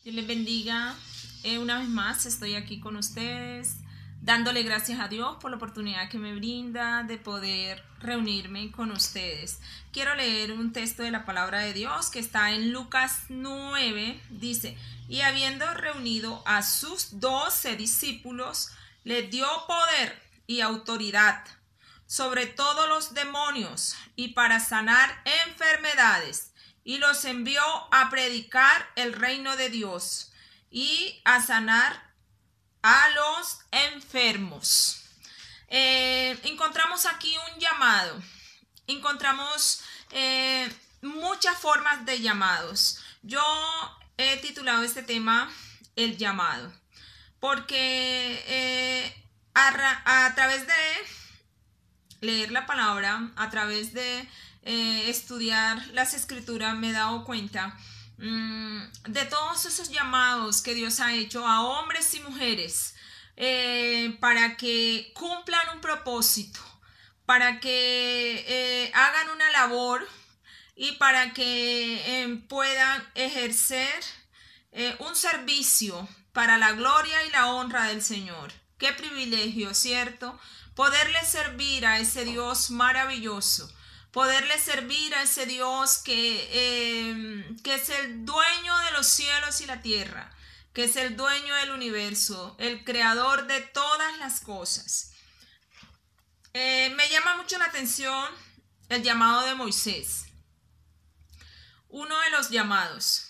Dios les bendiga. Una vez más estoy aquí con ustedes, dándole gracias a Dios por la oportunidad que me brinda de poder reunirme con ustedes. Quiero leer un texto de la palabra de Dios que está en Lucas 9. Dice: y habiendo reunido a sus 12 discípulos, les dio poder y autoridad sobre todos los demonios y para sanar enfermedades, y los envió a predicar el reino de Dios y a sanar a los enfermos. Encontramos aquí un llamado, encontramos muchas formas de llamados. Yo he titulado este tema El llamado, porque a través de leer la palabra, a través de estudiar las escrituras, me he dado cuenta de todos esos llamados que Dios ha hecho a hombres y mujeres para que cumplan un propósito, para que hagan una labor y para que puedan ejercer un servicio para la gloria y la honra del Señor. Qué privilegio, ¿cierto? Poderle servir a ese Dios maravilloso, poderle servir a ese Dios que es el dueño de los cielos y la tierra, que es el dueño del universo, el creador de todas las cosas. Me llama mucho la atención el llamado de Moisés, uno de los llamados.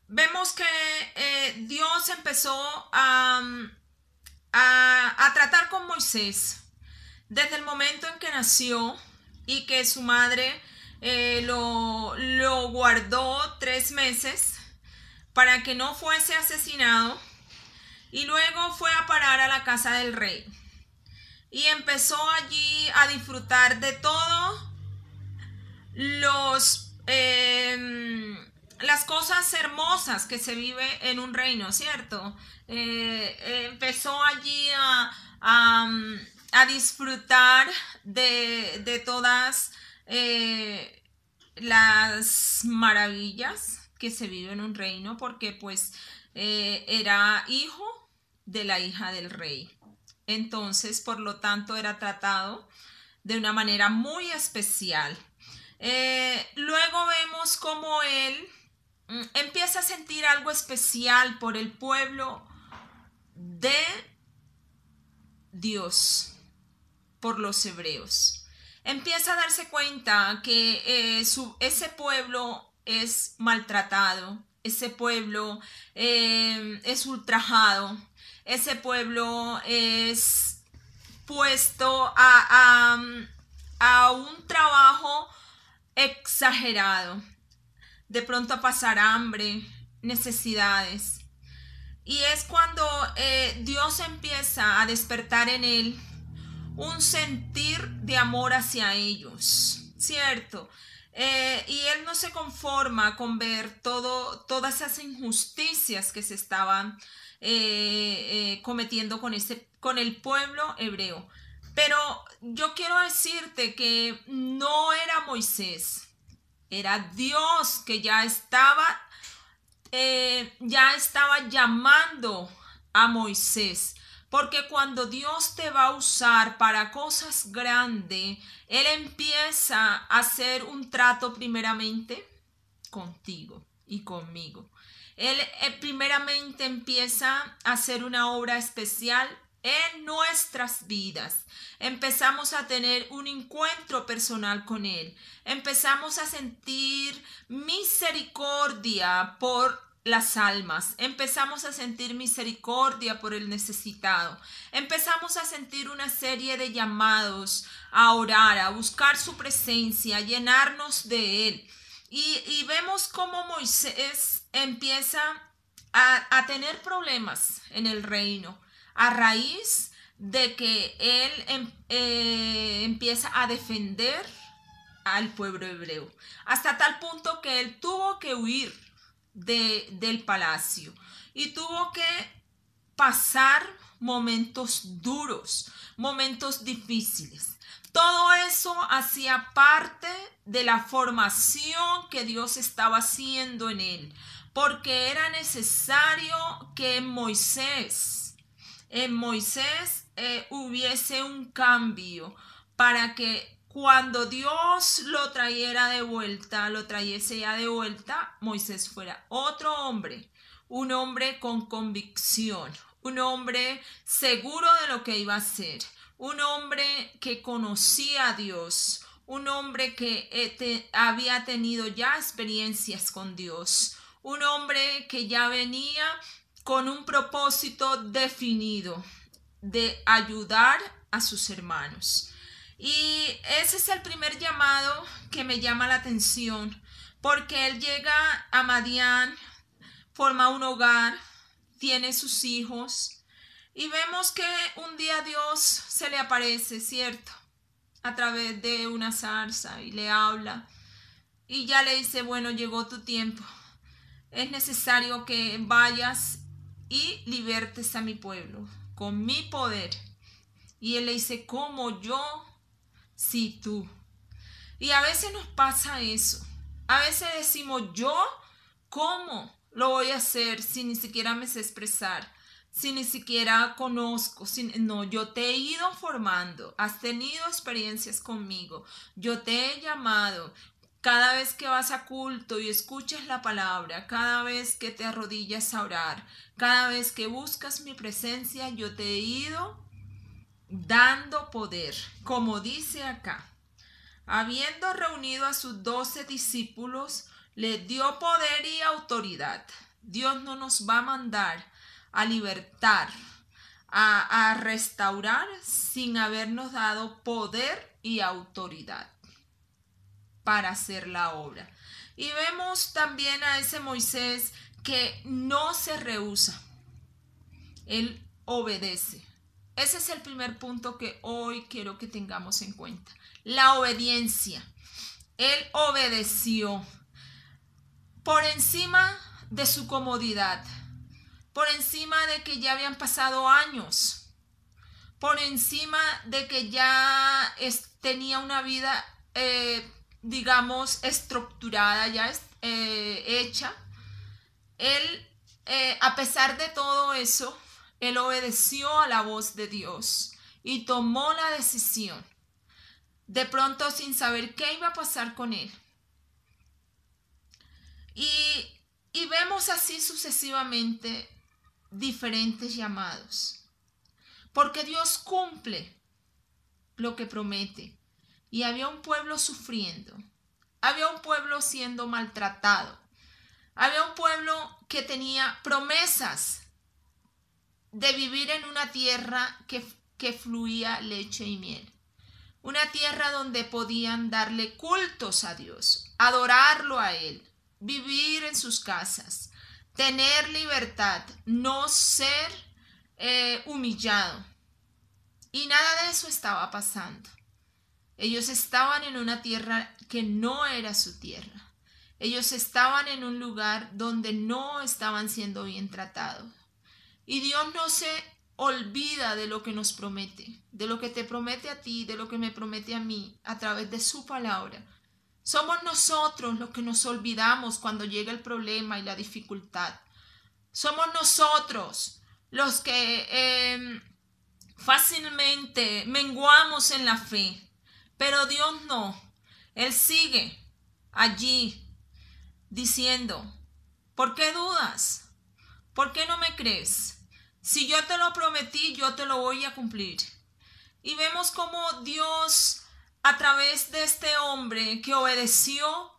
Vemos que Dios empezó a tratar con Moisés desde el momento en que nació y que su madre lo guardó 3 meses para que no fuese asesinado, y luego fue a parar a la casa del rey y empezó allí a disfrutar de todos las cosas hermosas que se vive en un reino, ¿cierto? Empezó allí a disfrutar de todas las maravillas que se vive en un reino, porque pues era hijo de la hija del rey. Entonces, por lo tanto, era tratado de una manera muy especial. Luego vemos cómo él empieza a sentir algo especial por el pueblo de Dios, por los hebreos. Empieza a darse cuenta que ese pueblo es maltratado, ese pueblo es ultrajado, ese pueblo es puesto a un trabajo exagerado, de pronto a pasar hambre, necesidades. Y es cuando Dios empieza a despertar en él un sentir de amor hacia ellos, ¿cierto? Y él no se conforma con ver todas esas injusticias que se estaban cometiendo con el pueblo hebreo. Pero yo quiero decirte que no era Moisés, era Dios que ya estaba llamando a Moisés. Porque cuando Dios te va a usar para cosas grandes, Él empieza a hacer un trato primeramente contigo y conmigo. Él primeramente empieza a hacer una obra especial en nuestras vidas. Empezamos a tener un encuentro personal con Él. Empezamos a sentir misericordia por las almas. Empezamos a sentir misericordia por el necesitado. Empezamos a sentir una serie de llamados a orar, a buscar su presencia, a llenarnos de Él. Y vemos cómo Moisés empieza a tener problemas en el reino a raíz de que él empieza a defender al pueblo hebreo, hasta tal punto que él tuvo que huir del palacio y tuvo que pasar momentos duros, momentos difíciles. Todo eso hacía parte de la formación que Dios estaba haciendo en él, porque era necesario que en Moisés hubiese un cambio para que cuando Dios lo trayese ya de vuelta, Moisés fuera otro hombre, un hombre con convicción, un hombre seguro de lo que iba a hacer, un hombre que conocía a Dios, un hombre que había tenido ya experiencias con Dios, un hombre que ya venía con un propósito definido de ayudar a sus hermanos. Y ese es el primer llamado que me llama la atención, porque él llega a Madián, forma un hogar, tiene sus hijos, y vemos que un día Dios se le aparece, ¿cierto? A través de una zarza y le habla, y ya le dice, bueno, llegó tu tiempo, es necesario que vayas y libertes a mi pueblo con mi poder. Y él le dice, ¿cómo yo? Si tú. Y a veces nos pasa eso. A veces decimos, ¿yo cómo lo voy a hacer si ni siquiera me sé expresar? Si ni siquiera conozco. No, yo te he ido formando. Has tenido experiencias conmigo. Yo te he llamado. Cada vez que vas a culto y escuchas la palabra, cada vez que te arrodillas a orar, cada vez que buscas mi presencia, yo te he ido dando poder, como dice acá. Habiendo reunido a sus 12 discípulos, les dio poder y autoridad. Dios no nos va a mandar a libertar, a restaurar sin habernos dado poder y autoridad para hacer la obra. Y vemos también a ese Moisés que no se rehúsa, él obedece. Ese es el primer punto que hoy quiero que tengamos en cuenta, la obediencia. Él obedeció por encima de su comodidad, por encima de que ya habían pasado años, por encima de que ya tenía una vida digamos estructurada, ya hecha. Él a pesar de todo eso, él obedeció a la voz de Dios y tomó la decisión, de pronto sin saber qué iba a pasar con él. Y vemos así sucesivamente diferentes llamados, porque Dios cumple lo que promete. Y había un pueblo sufriendo, había un pueblo siendo maltratado, había un pueblo que tenía promesas de vivir en una tierra que fluía leche y miel. Una tierra donde podían darle cultos a Dios, adorarlo a Él, vivir en sus casas, tener libertad, no ser humillado. Y nada de eso estaba pasando. Ellos estaban en una tierra que no era su tierra. Ellos estaban en un lugar donde no estaban siendo bien tratados. Y Dios no se olvida de lo que nos promete, de lo que te promete a ti, de lo que me promete a mí a través de su palabra. Somos nosotros los que nos olvidamos cuando llega el problema y la dificultad. Somos nosotros los que fácilmente menguamos en la fe. Pero Dios no. Él sigue allí diciendo, ¿por qué dudas? ¿Por qué no me crees? Si yo te lo prometí, yo te lo voy a cumplir. Y vemos cómo Dios, a través de este hombre que obedeció,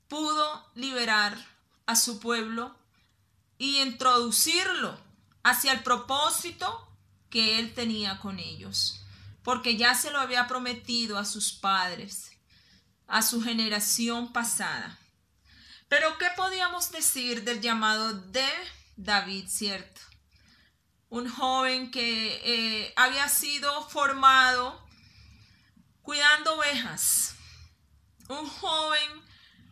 pudo liberar a su pueblo y introducirlo hacia el propósito que él tenía con ellos, porque ya se lo había prometido a sus padres, a su generación pasada. Pero ¿qué podíamos decir del llamado de David, cierto? Un joven que había sido formado cuidando ovejas. Un joven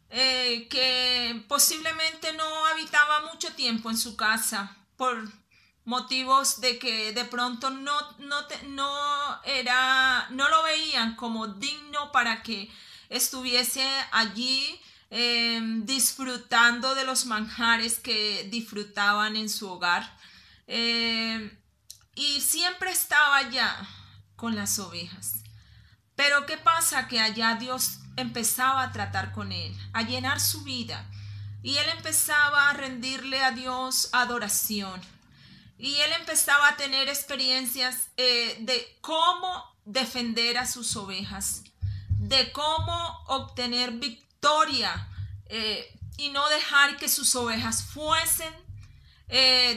que posiblemente no habitaba mucho tiempo en su casa por motivos de que de pronto no lo veían como digno para que estuviese allí disfrutando de los manjares que disfrutaban en su hogar. Y siempre estaba allá con las ovejas. Pero ¿qué pasa? Que allá Dios empezaba a tratar con él, a llenar su vida. Y él empezaba a rendirle a Dios adoración. Y él empezaba a tener experiencias de cómo defender a sus ovejas, de cómo obtener victoria y no dejar que sus ovejas fuesen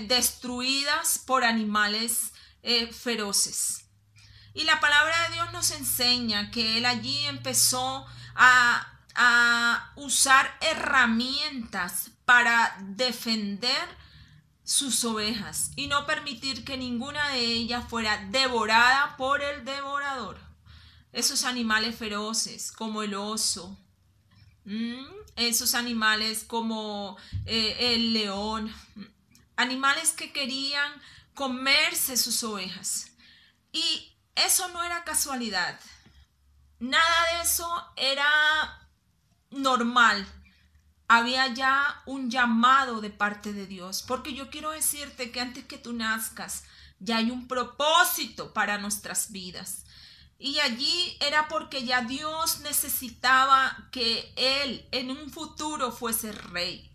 destruidas por animales feroces. Y la palabra de Dios nos enseña que él allí empezó a usar herramientas para defender sus ovejas y no permitir que ninguna de ellas fuera devorada por el devorador. Esos animales feroces como el oso, esos animales como el león, animales que querían comerse sus ovejas. Y eso no era casualidad, nada de eso era normal. Había ya un llamado de parte de Dios, porque yo quiero decirte que antes que tú nazcas, ya hay un propósito para nuestras vidas. Y allí era porque ya Dios necesitaba que Él en un futuro fuese rey.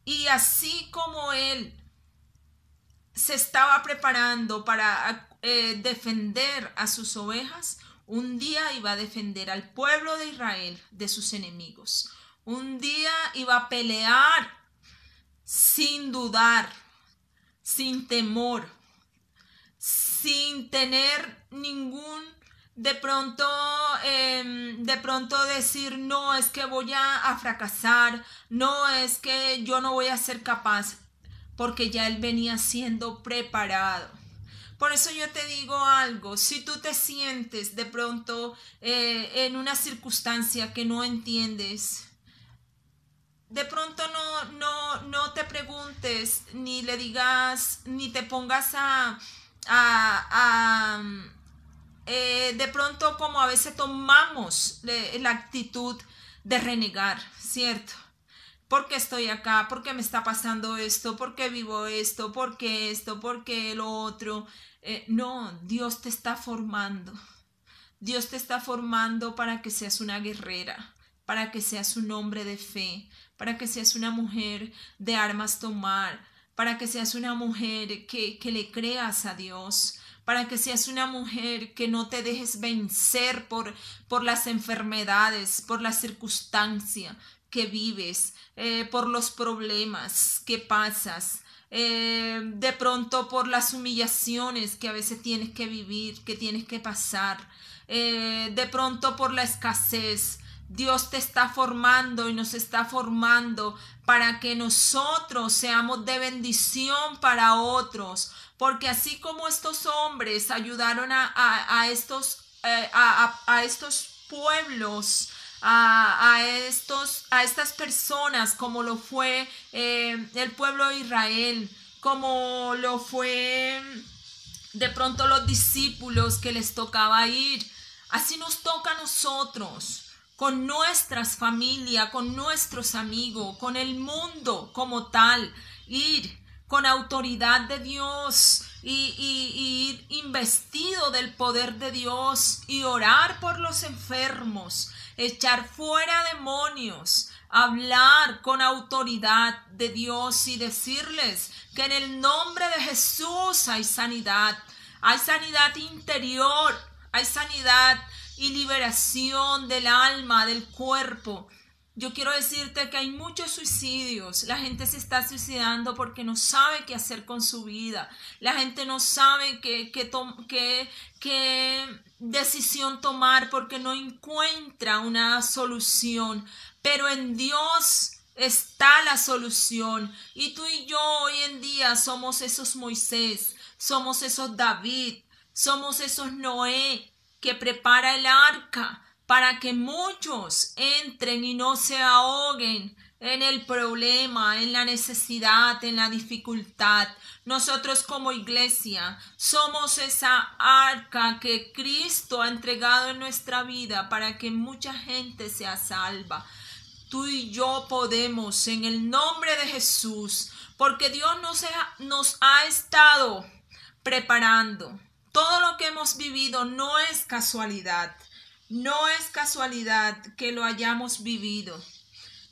Y así como Él se estaba preparando para defender a sus ovejas, un día iba a defender al pueblo de Israel de sus enemigos. Un día iba a pelear sin dudar, sin temor, sin tener ningún de pronto decir no, es que voy a fracasar, no, es que yo no voy a ser capaz, porque ya él venía siendo preparado. Por eso yo te digo algo, si tú te sientes de pronto en una circunstancia que no entiendes, de pronto no te preguntes, ni le digas, ni te pongas de pronto como a veces tomamos la actitud de renegar, ¿cierto? ¿Por qué estoy acá? ¿Por qué me está pasando esto? ¿Por qué vivo esto? ¿Por qué esto? ¿Por qué lo otro? No, Dios te está formando. Dios te está formando para que seas una guerrera, para que seas un hombre de fe, para que seas una mujer de armas tomar, para que seas una mujer que le creas a Dios, para que seas una mujer que no te dejes vencer por las enfermedades, por la circunstancia que vives, por los problemas que pasas, de pronto por las humillaciones que a veces tienes que vivir, que tienes que pasar, de pronto por la escasez. Dios te está formando y nos está formando para que nosotros seamos de bendición para otros, porque así como estos hombres ayudaron a estos pueblos, a estas personas, como lo fue el pueblo de Israel, como lo fue de pronto los discípulos que les tocaba ir, así nos toca a nosotros, con nuestras familias, con nuestros amigos, con el mundo como tal, ir con autoridad de Dios y ir investido del poder de Dios y orar por los enfermos, echar fuera demonios, hablar con autoridad de Dios y decirles que en el nombre de Jesús hay sanidad interior, hay sanidad y liberación del alma, del cuerpo. Yo quiero decirte que hay muchos suicidios. La gente se está suicidando porque no sabe qué hacer con su vida. La gente no sabe qué decisión tomar porque no encuentra una solución. Pero en Dios está la solución. Y tú y yo hoy en día somos esos Moisés, somos esos David, somos esos Noé que prepara el arca para que muchos entren y no se ahoguen en el problema, en la necesidad, en la dificultad. Nosotros como iglesia somos esa arca que Cristo ha entregado en nuestra vida para que mucha gente sea salva. tú y yo podemos en el nombre de Jesús, porque Dios nos ha estado preparando. Todo lo que hemos vivido no es casualidad. No es casualidad que lo hayamos vivido.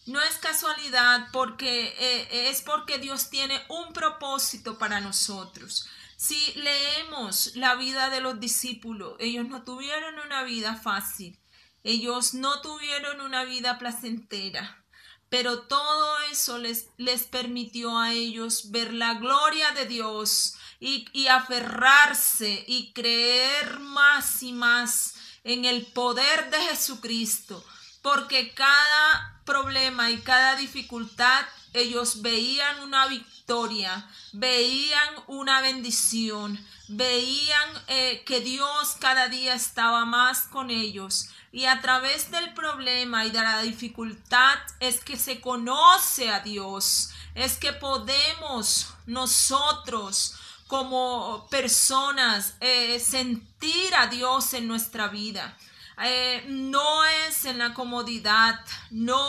No es casualidad porque es porque Dios tiene un propósito para nosotros. Si leemos la vida de los discípulos, ellos no tuvieron una vida fácil. Ellos no tuvieron una vida placentera. Pero todo eso les permitió a ellos ver la gloria de Dios y aferrarse y creer más y más en el poder de Jesucristo, porque cada problema y cada dificultad ellos veían una victoria, veían una bendición, veían que Dios cada día estaba más con ellos. Y a través del problema y de la dificultad es que se conoce a Dios, es que podemos nosotros como personas sentir a Dios en nuestra vida. No es en la comodidad, no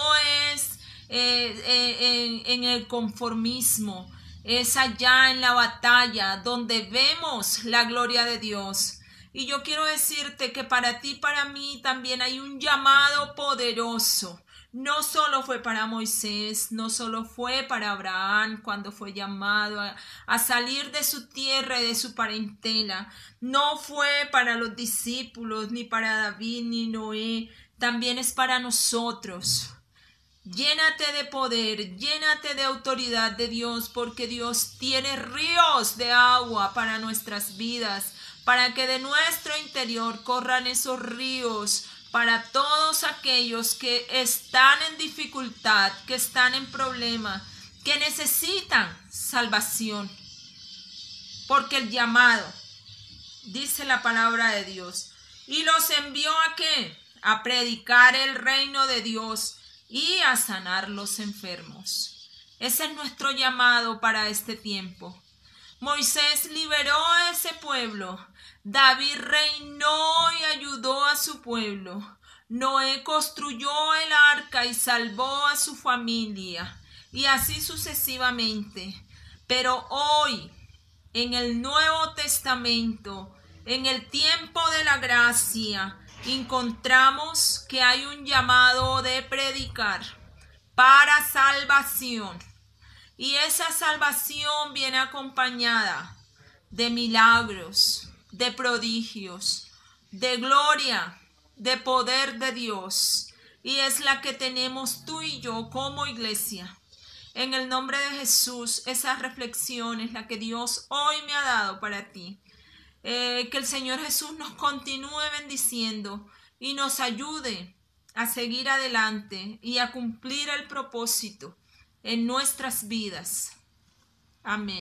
es en el conformismo, es allá en la batalla donde vemos la gloria de Dios. Y yo quiero decirte que para ti, para mí también hay un llamado poderoso. No solo fue para Moisés, no solo fue para Abraham cuando fue llamado a salir de su tierra y de su parentela. No fue para los discípulos, ni para David, ni Noé. También es para nosotros. Llénate de poder, llénate de autoridad de Dios, porque Dios tiene ríos de agua para nuestras vidas, para que de nuestro interior corran esos ríos para todos aquellos que están en dificultad, que están en problema, que necesitan salvación. Porque el llamado, dice la palabra de Dios, y los envió ¿a qué? A predicar el reino de Dios y a sanar los enfermos. Ese es nuestro llamado para este tiempo. Moisés liberó a ese pueblo. David reinó y ayudó a su pueblo. Noé construyó el arca y salvó a su familia. Y así sucesivamente. Pero hoy, en el Nuevo Testamento, en el tiempo de la gracia, encontramos que hay un llamado de predicar para salvación. Y esa salvación viene acompañada de milagros, de prodigios, de gloria, de poder de Dios. Y es la que tenemos tú y yo como iglesia. En el nombre de Jesús, esa reflexión es la que Dios hoy me ha dado para ti. Que el Señor Jesús nos continúe bendiciendo y nos ayude a seguir adelante y a cumplir el propósito en nuestras vidas. Amén.